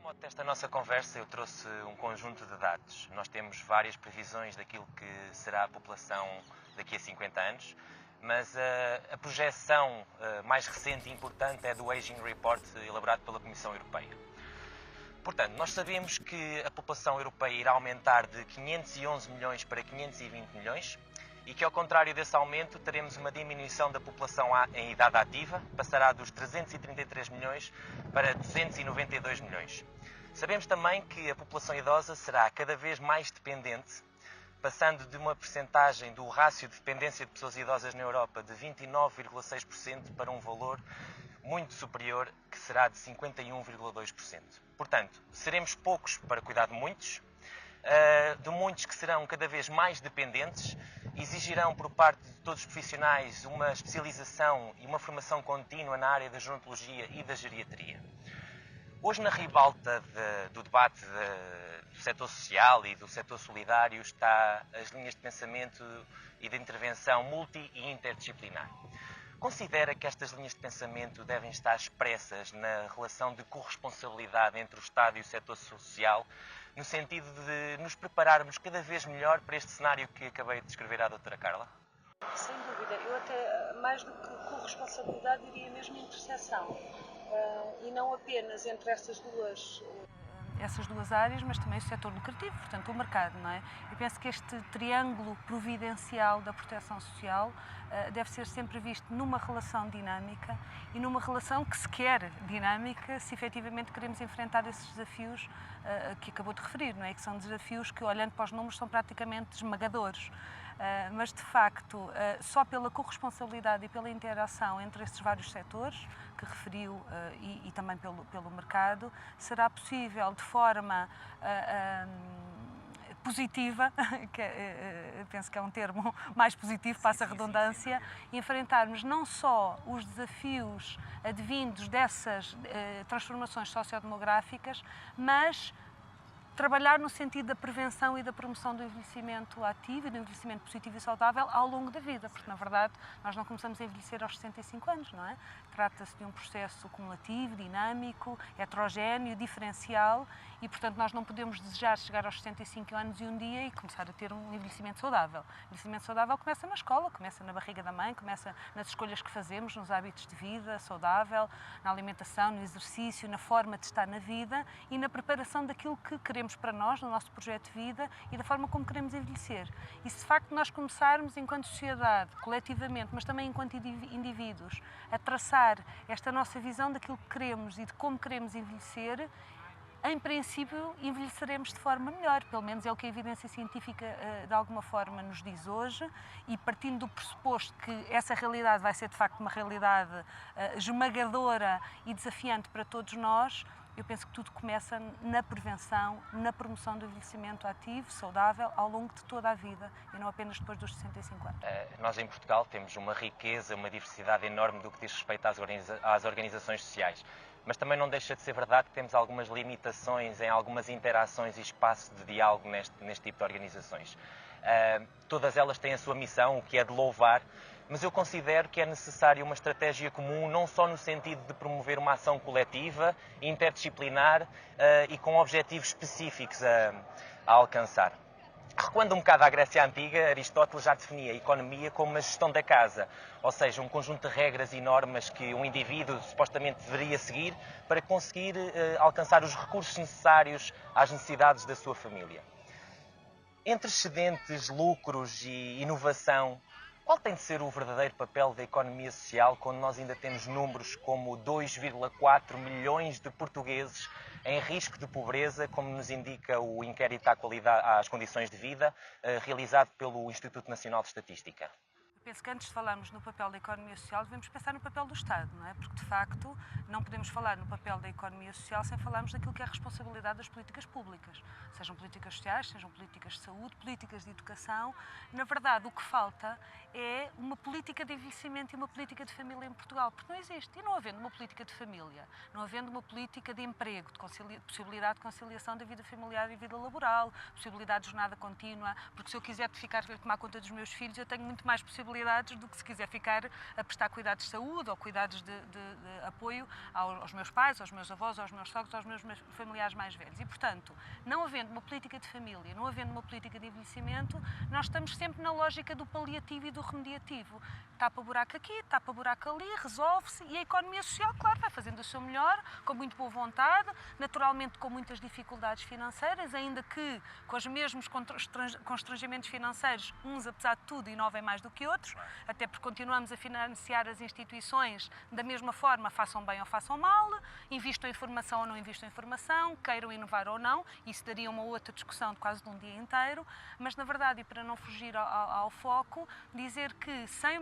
mote desta nossa conversa, eu trouxe um conjunto de dados. Nós temos várias previsões daquilo que será a população daqui a 50 anos, mas a projeção mais recente e importante é do Aging Report elaborado pela Comissão Europeia. Portanto, nós sabemos que a população europeia irá aumentar de 511 milhões para 520 milhões e que, ao contrário desse aumento, teremos uma diminuição da população em idade ativa, passará dos 333 milhões para 292 milhões. Sabemos também que a população idosa será cada vez mais dependente, passando de uma percentagem do rácio de dependência de pessoas idosas na Europa de 29,6% para um valor muito superior, que será de 51,2%. Portanto, seremos poucos para cuidar de muitos que serão cada vez mais dependentes, exigirão por parte de todos os profissionais uma especialização e uma formação contínua na área da gerontologia e da geriatria. Hoje, na ribalta do debate do setor social e do setor solidário, está as linhas de pensamento e de intervenção multi e interdisciplinar. Considera que estas linhas de pensamento devem estar expressas na relação de corresponsabilidade entre o Estado e o setor social, no sentido de nos prepararmos cada vez melhor para este cenário que acabei de descrever à doutora Carla? Sem dúvida. Eu até, mais do que corresponsabilidade, diria mesmo interseção. E não apenas entre essas duas áreas, mas também o setor lucrativo, portanto o mercado, não é? Eu penso que este triângulo providencial da proteção social deve ser sempre visto numa relação dinâmica e numa relação que se quer dinâmica se efetivamente queremos enfrentar esses desafios que acabou de referir, não é? Que são desafios que, olhando para os números, são praticamente esmagadores. Mas, de facto, só pela corresponsabilidade e pela interação entre esses vários setores que referiu e também pelo mercado, será possível, de forma positiva, penso que é um termo mais positivo, passa a redundância, enfrentarmos não só os desafios advindos dessas transformações sociodemográficas, mas trabalhar no sentido da prevenção e da promoção do envelhecimento ativo e do envelhecimento positivo e saudável ao longo da vida, porque, na verdade, nós não começamos a envelhecer aos 65 anos, não é? Trata-se de um processo cumulativo, dinâmico, heterogéneo, diferencial e, portanto, nós não podemos desejar chegar aos 65 anos e um dia e começar a ter um envelhecimento saudável. O envelhecimento saudável começa na escola, começa na barriga da mãe, começa nas escolhas que fazemos, nos hábitos de vida saudável, na alimentação, no exercício, na forma de estar na vida e na preparação daquilo que queremos para nós, no nosso projeto de vida e da forma como queremos envelhecer. E se de facto nós começarmos enquanto sociedade, coletivamente, mas também enquanto indivíduos, a traçar esta nossa visão daquilo que queremos e de como queremos envelhecer, em princípio envelheceremos de forma melhor, pelo menos é o que a evidência científica de alguma forma nos diz hoje, e partindo do pressuposto que essa realidade vai ser de facto uma realidade esmagadora e desafiante para todos nós, eu penso que tudo começa na prevenção, na promoção do envelhecimento ativo, saudável, ao longo de toda a vida e não apenas depois dos 65 anos. Nós em Portugal temos uma riqueza, uma diversidade enorme do que diz respeito às organizações sociais, mas também não deixa de ser verdade que temos algumas limitações em algumas interações e espaço de diálogo neste tipo de organizações. Todas elas têm a sua missão, o que é de louvar, mas eu considero que é necessária uma estratégia comum, não só no sentido de promover uma ação coletiva, interdisciplinar e com objetivos específicos a alcançar. Recuando um bocado à Grécia Antiga, Aristóteles já definia a economia como uma gestão da casa, ou seja, um conjunto de regras e normas que um indivíduo supostamente deveria seguir para conseguir alcançar os recursos necessários às necessidades da sua família. Entre excedentes, lucros e inovação, qual tem de ser o verdadeiro papel da economia social quando nós ainda temos números como 2,4 milhões de portugueses em risco de pobreza, como nos indica o inquérito às condições de vida, realizado pelo Instituto Nacional de Estatística? Penso que antes de falarmos no papel da economia social, devemos pensar no papel do Estado, não é? Porque, de facto, não podemos falar no papel da economia social sem falarmos daquilo que é a responsabilidade das políticas públicas. Sejam políticas sociais, sejam políticas de saúde, políticas de educação. Na verdade, o que falta é uma política de envelhecimento e uma política de família em Portugal, porque não existe. E não havendo uma política de família, não havendo uma política de emprego, de possibilidade de conciliação da vida familiar e vida laboral, possibilidade de jornada contínua, porque se eu quiser ficar a tomar conta dos meus filhos, eu tenho muito mais possibilidade responsabilidades do que se quiser ficar a prestar cuidados de saúde ou cuidados de apoio aos meus pais, aos meus avós, aos meus sogros, aos meus familiares mais velhos. E, portanto, não havendo uma política de família, não havendo uma política de envelhecimento, nós estamos sempre na lógica do paliativo e do remediativo. Tapa buraco aqui, tapa buraco ali, resolve-se, e a economia social, claro, vai fazendo o seu melhor, com muito boa vontade, naturalmente com muitas dificuldades financeiras, ainda que com os mesmos constrangimentos financeiros, uns apesar de tudo inovam mais do que outros, até porque continuamos a financiar as instituições da mesma forma, façam bem ou façam mal, invistam em formação ou não invistam em formação, queiram inovar ou não, isso daria uma outra discussão de quase de um dia inteiro, mas na verdade, e para não fugir ao foco, dizer que sem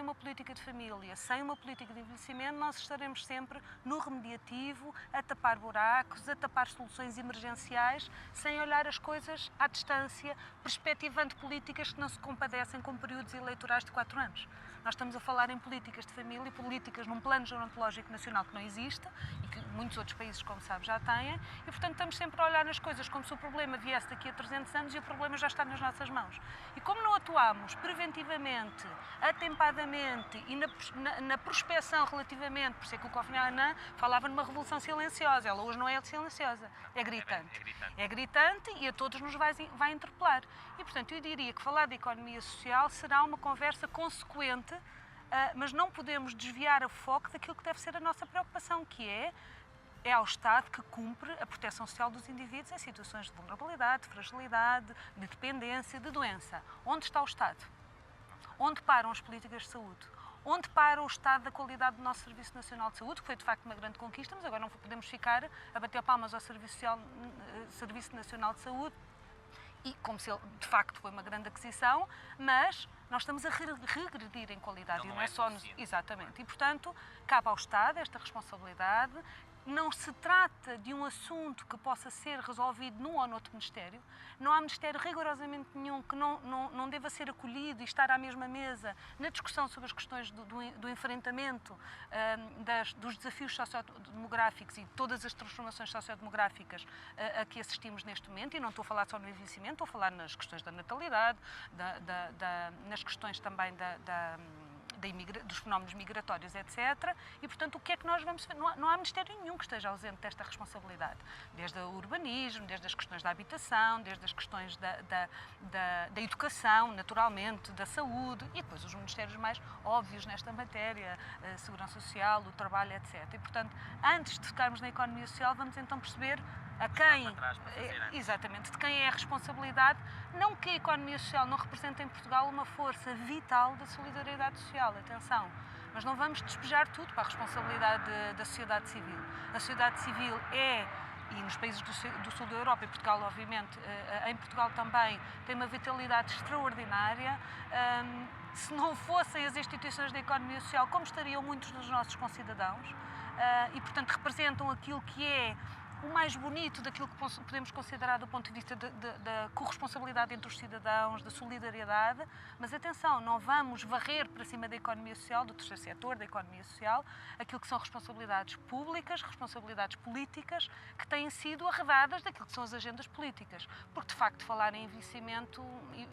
uma política de família, sem uma política de envelhecimento, nós estaremos sempre no remediativo, a tapar buracos, a tapar soluções emergenciais, sem olhar as coisas à distância, perspectivando políticas que não se compadecem com períodos eleitorais de 4 anos. Nós estamos a falar em políticas de família, políticas num plano gerontológico nacional que não existe e que muitos outros países, como sabe, já têm, e portanto estamos sempre a olhar nas coisas como se o problema viesse daqui a 300 anos e o problema já está nas nossas mãos. E como não atuamos preventivamente, atempadamente e na prospeção relativamente, por isso é que o Kofi Annan falava numa revolução silenciosa, ela hoje não é silenciosa, é gritante. É gritante e a todos nos vai interpelar. E portanto eu diria que falar de economia social será uma conversa consequente, mas não podemos desviar o foco daquilo que deve ser a nossa preocupação, que é ao Estado que cumpre a proteção social dos indivíduos em situações de vulnerabilidade, de fragilidade, de dependência, de doença. Onde está o Estado? Onde param as políticas de saúde? Onde para o estado da qualidade do nosso Serviço Nacional de Saúde, que foi de facto uma grande conquista, mas agora não podemos ficar a bater palmas ao Serviço Nacional de Saúde, e como se ele de facto foi uma grande aquisição, mas nós estamos a regredir em qualidade, Não é só suficiente. Exatamente, e portanto cabe ao Estado esta responsabilidade. Não se trata de um assunto que possa ser resolvido num ou noutro Ministério. Não há Ministério rigorosamente nenhum que não deva ser acolhido e estar à mesma mesa na discussão sobre as questões do enfrentamento dos desafios sociodemográficos e todas as transformações sociodemográficas a que assistimos neste momento. E não estou a falar só no envelhecimento, estou a falar nas questões da natalidade, nas questões também dos fenómenos migratórios, etc. E, portanto, o que é que nós vamos fazer? Não há Ministério nenhum que esteja ausente desta responsabilidade. Desde o urbanismo, desde as questões da habitação, desde as questões da educação, naturalmente, da saúde, e depois os ministérios mais óbvios nesta matéria, a segurança social, o trabalho, etc. E, portanto, antes de tocarmos na economia social, vamos então perceber a quem, exatamente, de quem é a responsabilidade, não que a economia social não represente em Portugal uma força vital da solidariedade social, atenção, mas não vamos despejar tudo para a responsabilidade da sociedade civil. A sociedade civil e nos países do sul da Europa, e Portugal, obviamente, em Portugal também, tem uma vitalidade extraordinária. Se não fossem as instituições da economia social, como estariam muitos dos nossos concidadãos? E, portanto, representam aquilo que é o mais bonito daquilo que podemos considerar do ponto de vista da corresponsabilidade entre os cidadãos, da solidariedade, mas atenção, não vamos varrer para cima da economia social, do terceiro setor, da economia social, aquilo que são responsabilidades públicas, responsabilidades políticas, que têm sido arredadas daquilo que são as agendas políticas, porque de facto falar em envelhecimento,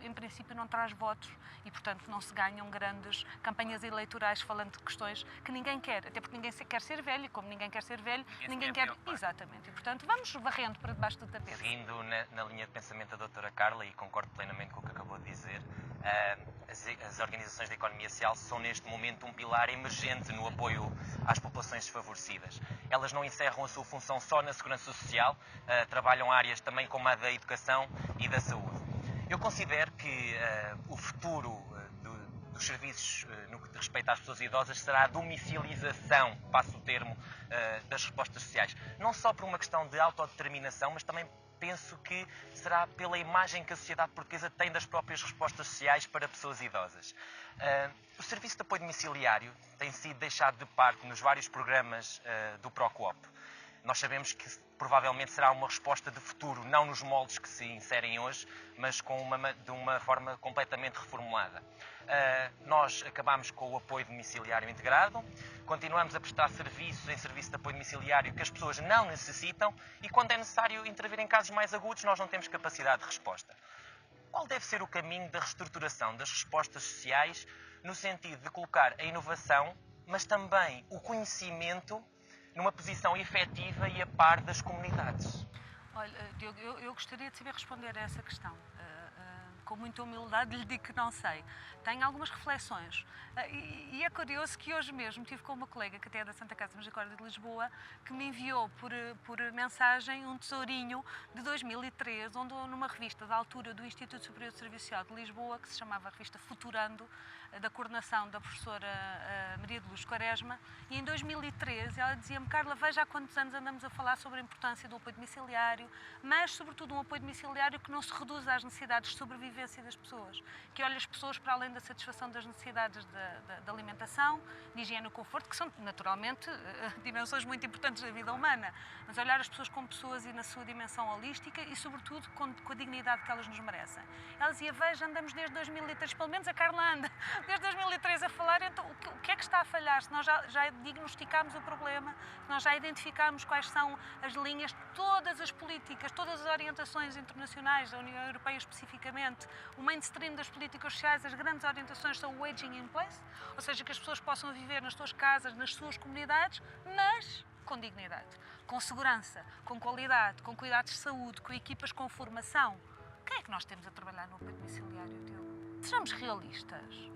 em princípio não traz votos e portanto não se ganham grandes campanhas eleitorais falando de questões que ninguém quer, até porque ninguém quer ser velho, e como ninguém quer ser velho, ninguém quer... Exatamente. Portanto, vamos varrendo para debaixo do tapete. Seguindo na linha de pensamento da doutora Carla, e concordo plenamente com o que acabou de dizer, as organizações da economia social são neste momento um pilar emergente no apoio às populações desfavorecidas. Elas não encerram a sua função só na segurança social, trabalham áreas também como a da educação e da saúde. Eu considero que o futuro dos serviços no que respeita às pessoas idosas será a domicilização, passo o termo, das respostas sociais. Não só por uma questão de autodeterminação, mas também penso que será pela imagem que a sociedade portuguesa tem das próprias respostas sociais para pessoas idosas. O serviço de apoio domiciliário tem sido deixado de parte nos vários programas do Procoop. Nós sabemos que provavelmente será uma resposta de futuro, não nos moldes que se inserem hoje, mas de uma forma completamente reformulada. Nós acabamos com o apoio domiciliário integrado, continuamos a prestar serviços em serviço de apoio domiciliário que as pessoas não necessitam e quando é necessário intervir em casos mais agudos nós não temos capacidade de resposta. Qual deve ser o caminho da reestruturação das respostas sociais no sentido de colocar a inovação, mas também o conhecimento numa posição efetiva e a par das comunidades? Olha, Diogo, eu gostaria de saber responder a essa questão. Com muita humildade lhe digo que não sei. Tenho algumas reflexões. E é curioso que hoje mesmo tive com uma colega que até é da Santa Casa Misericórdia de Lisboa, que me enviou por mensagem um tesourinho de 2003, onde numa revista da altura do Instituto Superior de Serviço Social de Lisboa, que se chamava a revista Futurando, da coordenação da professora Maria de Luz Quaresma, e em 2013 ela dizia-me: Carla, veja há quantos anos andamos a falar sobre a importância do apoio domiciliário, mas sobretudo um apoio domiciliário que não se reduz às necessidades de sobrevivência das pessoas, que olha as pessoas para além da satisfação das necessidades da alimentação, de higiene e conforto, que são naturalmente dimensões muito importantes da vida humana, mas olhar as pessoas como pessoas e na sua dimensão holística e sobretudo com a dignidade que elas nos merecem. Ela dizia: veja, andamos desde 2003, pelo menos a Carla anda desde 2003 a falar, então o que é que está a falhar? Se nós já diagnosticámos o problema, se nós já identificámos quais são as linhas, todas as políticas, todas as orientações internacionais, da União Europeia especificamente, o mainstream das políticas sociais, as grandes orientações são o aging in place, ou seja, que as pessoas possam viver nas suas casas, nas suas comunidades, mas com dignidade, com segurança, com qualidade, com cuidados de saúde, com equipas com formação. Quem é que nós temos a trabalhar no apoio domiciliário, Diogo? Sejamos realistas.